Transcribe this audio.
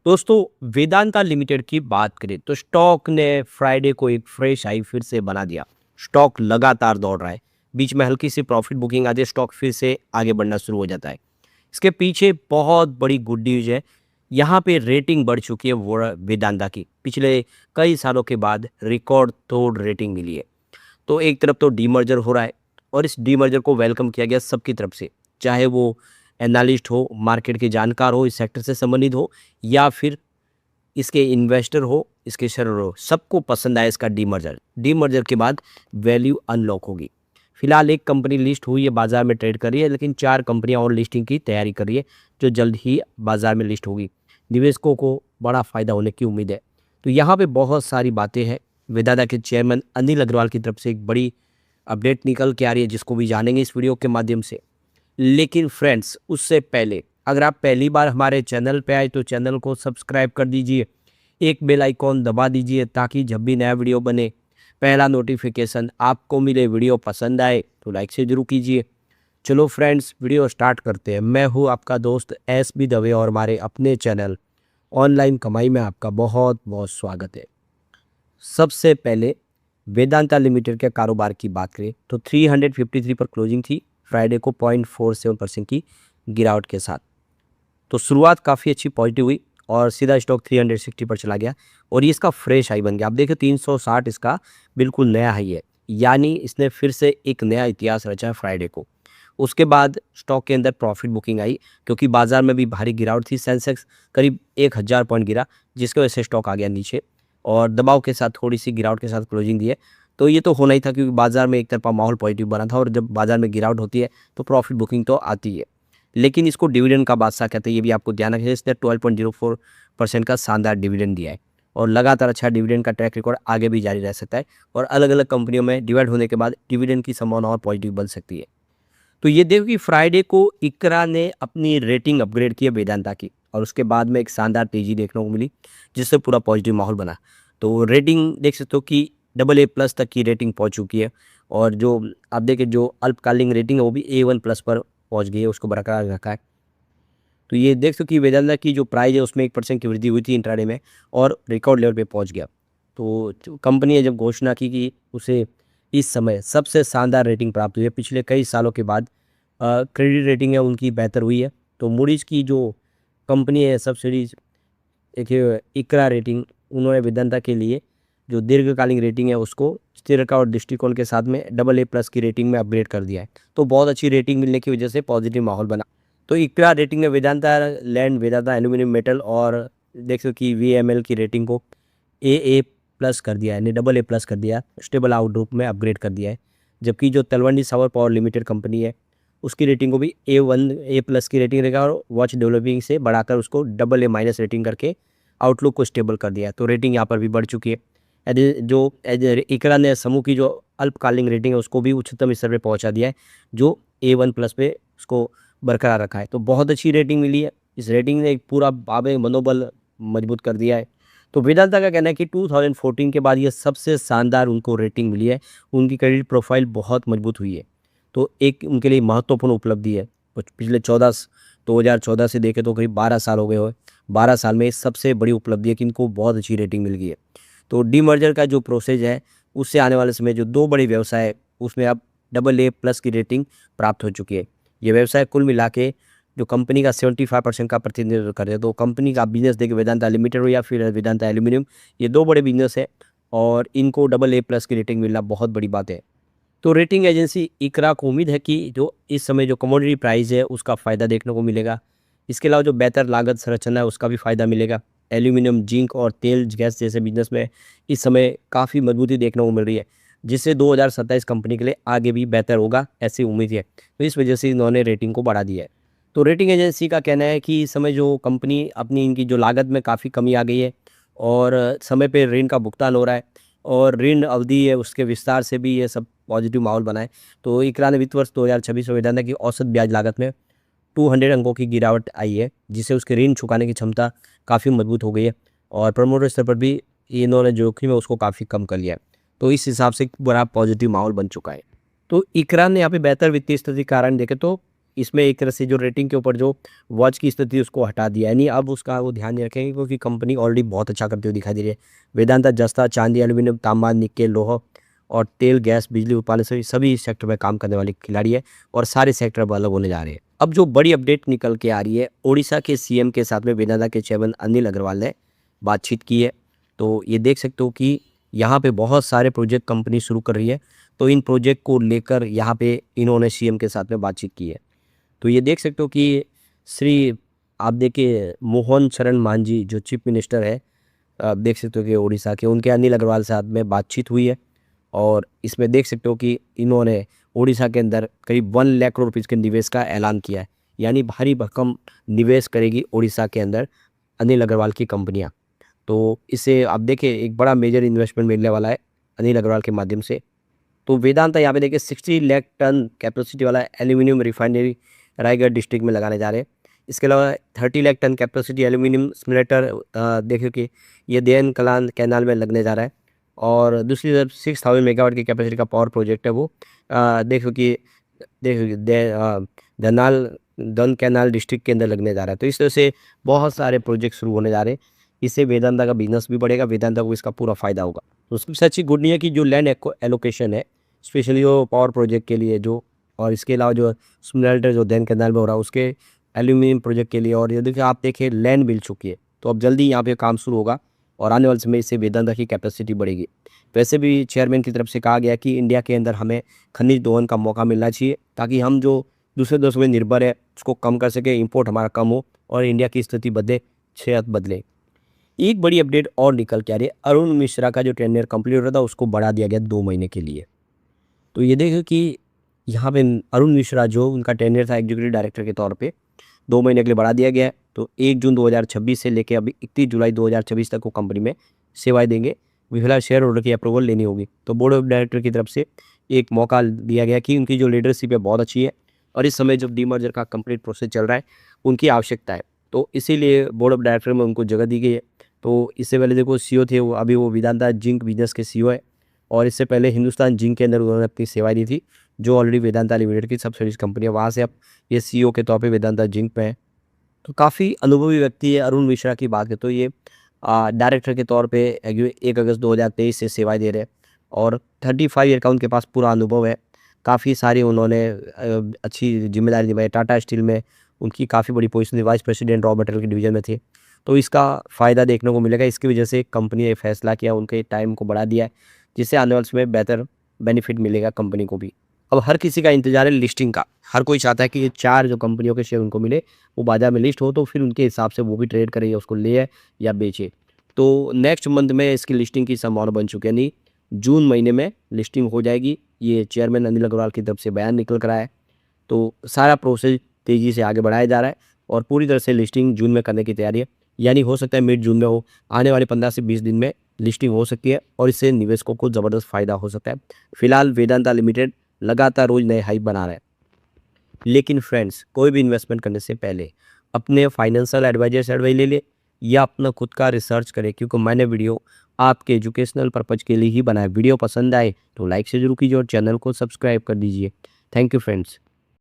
दोस्तों, वेदांता लिमिटेड की बात करें तो स्टॉक ने फ्राइडे को एक फ्रेश हाई फिर से बना दिया। स्टॉक लगातार दौड़ रहा है। बीच में हल्की सी प्रॉफिट बुकिंग आती है, स्टॉक फिर से आगे बढ़ना शुरू हो जाता है। इसके पीछे बहुत बड़ी गुड न्यूज है। यहाँ पे रेटिंग बढ़ चुकी है वो वेदांता की। पिछले कई सालों के बाद रिकॉर्ड तोड़ रेटिंग मिली है। तो एक तरफ तो डीमर्जर हो रहा है और इस डीमर्जर को वेलकम किया गया सबकी तरफ से, चाहे वो एनालिस्ट हो, मार्केट के जानकार हो, इस सेक्टर से संबंधित हो, या फिर इसके इन्वेस्टर हो, इसके शेयर हो, सबको पसंद आया इसका डीमर्जर। डीमर्जर के बाद वैल्यू अनलॉक होगी। फिलहाल एक कंपनी लिस्ट हुई है, बाजार में ट्रेड कर रही है, लेकिन 4 कंपनियां और लिस्टिंग की तैयारी कर रही है, जो जल्द ही बाजार में लिस्ट होगी। निवेशकों को बड़ा फायदा होने की उम्मीद है। तो यहाँ पे बहुत सारी बातें हैं। वेदांता के चेयरमैन अनिल अग्रवाल की तरफ से एक बड़ी अपडेट निकल के आ रही है, जिसको भी जानेंगे इस वीडियो के माध्यम से। लेकिन फ्रेंड्स, उससे पहले अगर आप पहली बार हमारे चैनल पे आए तो चैनल को सब्सक्राइब कर दीजिए, एक बेल आइकॉन दबा दीजिए, ताकि जब भी नया वीडियो बने पहला नोटिफिकेशन आपको मिले। वीडियो पसंद आए तो लाइक से जरूर कीजिए। चलो फ्रेंड्स, वीडियो स्टार्ट करते हैं। मैं हूँ आपका दोस्त SB दवे और हमारे अपने चैनल ऑनलाइन कमाई में आपका बहुत बहुत स्वागत है। सबसे पहले वेदांता लिमिटेड के कारोबार की बात करें तो 353 पर क्लोजिंग थी फ्राइडे को 0.47% की गिरावट के साथ। तो शुरुआत काफ़ी अच्छी पॉजिटिव हुई और सीधा स्टॉक 360 पर चला गया और ये इसका फ्रेश हाई बन गया। आप देखिए 360 इसका बिल्कुल नया हाई है, यानी इसने फिर से एक नया इतिहास रचा है फ्राइडे को। उसके बाद स्टॉक के अंदर प्रॉफिट बुकिंग आई, क्योंकि बाजार में भी भारी गिरावट थी। सेंसेक्स करीब 1000 पॉइंट गिरा, जिसकी वजह से स्टॉक आ गया नीचे और दबाव के साथ थोड़ी सी गिरावट के साथ क्लोजिंग दी है। तो ये तो होना ही था, क्योंकि बाजार में एक तरफा माहौल पॉजिटिव बना था और जब बाजार में गिरावट होती है तो प्रॉफिट बुकिंग तो आती है। लेकिन इसको डिविडेंड का बादशाह कहते हैं, ये भी आपको ध्यान रखिए। इसने 12.04% का शानदार डिविडेंड दिया है और लगातार अच्छा डिविडेंड का ट्रैक रिकॉर्ड आगे भी जारी रह सकता है और अलग अलग कंपनियों में डिवाइड होने के बाद डिविडेंड की संभावना और पॉजिटिव बन सकती है। तो ये देखो कि फ्राइडे को इकरा ने अपनी रेटिंग अपग्रेड की है वेदांता की, और उसके बाद में एक शानदार तेजी देखने को मिली, जिससे पूरा पॉजिटिव माहौल बना। तो रेटिंग देख सकते हो कि AA+ तक की रेटिंग पहुंच चुकी है और जो आप देखें जो अल्पकालीन रेटिंग है वो भी A1+ पर पहुंच गई है, उसको बरकरार रखा है। तो ये देख सकते हो कि वेदांता की जो प्राइस है उसमें 1% की वृद्धि हुई थी इंट्राडे में और रिकॉर्ड लेवल पे पहुंच गया। तो कंपनी ने जब घोषणा की कि उसे इस समय सबसे शानदार रेटिंग प्राप्त हुई है पिछले कई सालों के बाद, क्रेडिट रेटिंग है उनकी बेहतर हुई है। तो मूडीज की जो कंपनी है सब्सिडीज, एक इकरा रेटिंग, उन्होंने वेदांता के लिए जो दीर्घकालीन रेटिंग है उसको स्थिरता और दृष्टिकोण के साथ में AA+ की रेटिंग में अपग्रेड कर दिया है। तो बहुत अच्छी रेटिंग मिलने की वजह से पॉजिटिव माहौल बना। तो इकरा रेटिंग ने Vedanta land, Vedanta aluminium metal और देख सकते कि VML की रेटिंग को AA+ कर दिया है, यानी AA+ कर दिया, स्टेबल आउटलुक में अपग्रेड कर दिया है। जबकि जो तलवंडी सावर पावर लिमिटेड कंपनी है उसकी रेटिंग को भी A++ की रेटिंग रहेगा और वॉच डेवलपिंग से बढ़ाकर उसको AA- रेटिंग करके आउटलुक को स्टेबल कर दिया है। तो रेटिंग यहाँ पर भी बढ़ चुकी है। जो इकरा ने समूह की जो अल्पकालीन रेटिंग है उसको भी उच्चतम स्तर पे पहुंचा दिया है, जो A1+ पे उसको बरकरार रखा है। तो बहुत अच्छी रेटिंग मिली है। इस रेटिंग ने एक पूरा बाबे मनोबल मजबूत कर दिया है। तो वेदांता का कहना है कि 2014 के बाद ये सबसे शानदार उनको रेटिंग मिली है। उनकी क्रेडिट प्रोफाइल बहुत मजबूत हुई है, तो एक उनके लिए महत्वपूर्ण उपलब्धि है। पिछले 2014 से देखें तो करीब 12 साल हो गए हो। 12 साल में सबसे बड़ी उपलब्धि है कि इनको बहुत अच्छी रेटिंग मिल गई है। तो डीमर्जर का जो प्रोसेस है उससे आने वाले समय जो 2 बड़े व्यवसाय है उसमें अब AA+ की रेटिंग प्राप्त हो चुकी है। ये व्यवसाय कुल मिला के जो कंपनी का 75% का प्रतिनिधित्व कर रहे हैं। तो कंपनी का बिजनेस देखिए, वेदांता लिमिटेड हो या फिर वेदांता एल्यूमिनियम, ये 2 बड़े बिजनेस है और इनको AA+ की रेटिंग मिलना बहुत बड़ी बात है। तो रेटिंग एजेंसी इकरा को उम्मीद है कि जो इस समय जो कमोडिटी प्राइस है उसका फ़ायदा देखने को मिलेगा। इसके अलावा जो बेहतर लागत संरचना है उसका भी फ़ायदा मिलेगा। एल्यूमिनियम, जिंक और तेल गैस जैसे बिजनेस में इस समय काफ़ी मजबूती देखने को मिल रही है, जिससे 2027 कंपनी के लिए आगे भी बेहतर होगा, ऐसी उम्मीद है। तो इस वजह से इन्होंने रेटिंग को बढ़ा दिया है। तो रेटिंग एजेंसी का कहना है कि इस समय जो कंपनी अपनी इनकी जो लागत में काफ़ी कमी आ गई है और समय पे ऋण का भुगतान हो रहा है और ऋण अवधि है उसके विस्तार से भी ये सब पॉजिटिव माहौल बनाए। तो इकरा ने वित्त वर्ष 2026 में वेदांता की औसत ब्याज लागत में 200 अंकों की गिरावट आई है, जिससे उसके ऋण चुकाने की क्षमता काफ़ी मजबूत हो गई है और प्रमोटर स्तर पर भी इन्होंने जोखिम है उसको काफ़ी कम कर लिया है। तो इस हिसाब से बड़ा पॉजिटिव माहौल बन चुका है। तो इकरा ने यहाँ पे बेहतर वित्तीय स्थिति के कारण देखें तो इसमें एक तरह से जो रेटिंग के ऊपर जो वॉच की स्थिति उसको हटा दिया, यानी अब उसका वो ध्यान नहीं रखेंगे क्योंकि कंपनी ऑलरेडी बहुत अच्छा करती हुई दिखाई दे रही है। वेदांता जस्ता चांदी, एल्यूमिनियम, तांबा, निकेल, लोहा और तेल, गैस, बिजली उत्पादन से सभी सेक्टर में काम करने वाली खिलाड़ी है और सारे सेक्टर अब अलग होने जा रहे हैं। अब जो बड़ी अपडेट निकल के आ रही है, ओडिशा के सीएम के साथ में वेदांता के चेयरमैन अनिल अग्रवाल ने बातचीत की है। तो ये देख सकते हो कि यहाँ पे बहुत सारे प्रोजेक्ट कंपनी शुरू कर रही है, तो इन प्रोजेक्ट को लेकर यहाँ पे इन्होंने सीएम के साथ में बातचीत की है। तो ये देख सकते हो कि श्री आप देखिए मोहन चरण मांझी जो चीफ मिनिस्टर है, आप देख सकते हो कि उड़ीसा के, उनके अनिल अग्रवाल साथ में बातचीत हुई है और इसमें देख सकते हो कि इन्होंने उड़ीसा के अंदर करीब 1 लाख करोड़ रुपीज़ के निवेश का ऐलान किया है, यानी भारी भरकम निवेश करेगी उड़ीसा के अंदर अनिल अग्रवाल की कंपनियां। तो इससे आप देखिए एक बड़ा मेजर इन्वेस्टमेंट मिलने वाला है अनिल अग्रवाल के माध्यम से। तो वेदांता यहाँ पे देखिए 60 लाख टन कैपेसिटी वाला एल्यूमिनियम रिफाइनरी रायगढ़ डिस्ट्रिक्ट में लगाने जा रहे हैं। इसके अलावा 30 lakh ton capacity aluminium smelter देखिए कि ये देन कलान कैनाल में लगने जा रहा है और दूसरी तरफ 6000 मेगावाट की कैपेसिटी का पावर प्रोजेक्ट है वो देखो कि दनाल दन कैनाल डिस्ट्रिक्ट के अंदर लगने जा रहा है। तो इस तरह से बहुत सारे प्रोजेक्ट शुरू होने जा रहे हैं। इससे वेदांता का बिजनेस भी बढ़ेगा, वेदांता को इसका पूरा फायदा होगा। तो सबसे अच्छी गुड न्यूज़ है कि जो लैंड एलोकेशन है स्पेशली जो पावर प्रोजेक्ट के लिए जो, और इसके अलावा जो स्मेल्टर जो देन कैनाल में हो रहा है उसके एल्यूमिनियम प्रोजेक्ट के लिए, और ये देखिए आप देखिए लैंड मिल चुकी है, तो अब जल्दी यहाँ पे काम शुरू होगा और आने वाले समय इससे वेदांता की कैपेसिटी बढ़ेगी। वैसे भी चेयरमैन की तरफ से कहा गया कि इंडिया के अंदर हमें खनिज दोहन का मौका मिलना चाहिए ताकि हम जो दूसरे देशों में निर्भर है उसको कम कर सके, इंपोर्ट हमारा कम हो और इंडिया की स्थिति बदले, सेहत बदले। एक बड़ी अपडेट और निकल के आ रही है, अरुण मिश्रा का जो टेन्योर कंप्लीट हो रहा था उसको बढ़ा दिया गया 2 महीने के लिए। तो ये देखो कि यहाँ पे अरुण मिश्रा जो उनका टेन्योर था एग्जीक्यूटिव डायरेक्टर के तौर पे 2 महीने के लिए बढ़ा दिया गया है। तो 1 जून 2026 से लेकर अभी 31 जुलाई 2026 तक वो कंपनी में सेवाएं देंगे। फिलहाल शेयर होल्डर की अप्रूवल लेनी होगी। तो बोर्ड ऑफ डायरेक्टर की तरफ से एक मौका दिया गया कि उनकी जो लीडरशिप है बहुत अच्छी है और इस समय जब डीमर्जर का कंप्लीट प्रोसेस चल रहा है उनकी आवश्यकता है, तो इसीलिए बोर्ड ऑफ डायरेक्टर में उनको जगह दी गई है। तो इससे पहले देखो सीईओ थे वो, अभी वो वेदांता जिंक बिजनेस के सीईओ है और इससे पहले हिंदुस्तान जिंक के अंदर उन्होंने अपनी सेवाएं दी थी जो ऑलरेडी वेदांता लिमिटेड की सब्सिडीज कंपनी है, वहाँ से अब ये सीईओ के तौर पे वेदांता जिंक पे है। तो काफ़ी अनुभवी व्यक्ति है। अरुण मिश्रा की बात है तो ये डायरेक्टर के तौर पे 1 अगस्त 2023 से सेवाएं दे रहे हैं और 35 ईयर का उनके पास पूरा अनुभव है। काफ़ी सारी उन्होंने अच्छी जिम्मेदारी निभाई। टाटा स्टील में उनकी काफ़ी बड़ी पोजीशन थी, वाइस प्रेसिडेंट रॉ मटेरियल के डिवीजन में थे। तो इसका फ़ायदा देखने को मिलेगा। इसकी वजह से कंपनी ने फैसला किया, उनके टाइम को बढ़ा दिया है जिससे आने वाले समय बेहतर बेनिफिट मिलेगा कंपनी को भी। अब हर किसी का इंतजार है लिस्टिंग का। हर कोई चाहता है कि ये 4 जो कंपनियों के शेयर उनको मिले वो बाजार में लिस्ट हो तो फिर उनके हिसाब से वो भी ट्रेड करे या उसको ले या बेचे। तो नेक्स्ट मंथ में इसकी लिस्टिंग की संभावना बन चुकी है, यानी जून महीने में लिस्टिंग हो जाएगी। ये चेयरमैन अनिल अग्रवाल की तरफ से बयान निकल कर आया है। तो सारा प्रोसेस तेज़ी से आगे बढ़ाया जा रहा है और पूरी तरह से लिस्टिंग जून में करने की तैयारी है, यानी हो सकता है मिड जून में हो। आने वाले 15 से 20 दिन में लिस्टिंग हो सकती है और इससे निवेशकों को ज़बरदस्त फायदा हो सकता है। फिलहाल वेदांता लिमिटेड लगातार रोज नए हाई बना रहा है। लेकिन फ्रेंड्स, कोई भी इन्वेस्टमेंट करने से पहले अपने फाइनेंशियल एडवाइजर से एडवाइस ले ले या अपना खुद का रिसर्च करें, क्योंकि मैंने वीडियो आपके एजुकेशनल पर्पज़ के लिए ही बनाया। वीडियो पसंद आए तो लाइक से जरूर कीजिए और चैनल को सब्सक्राइब कर दीजिए। Thank you friends.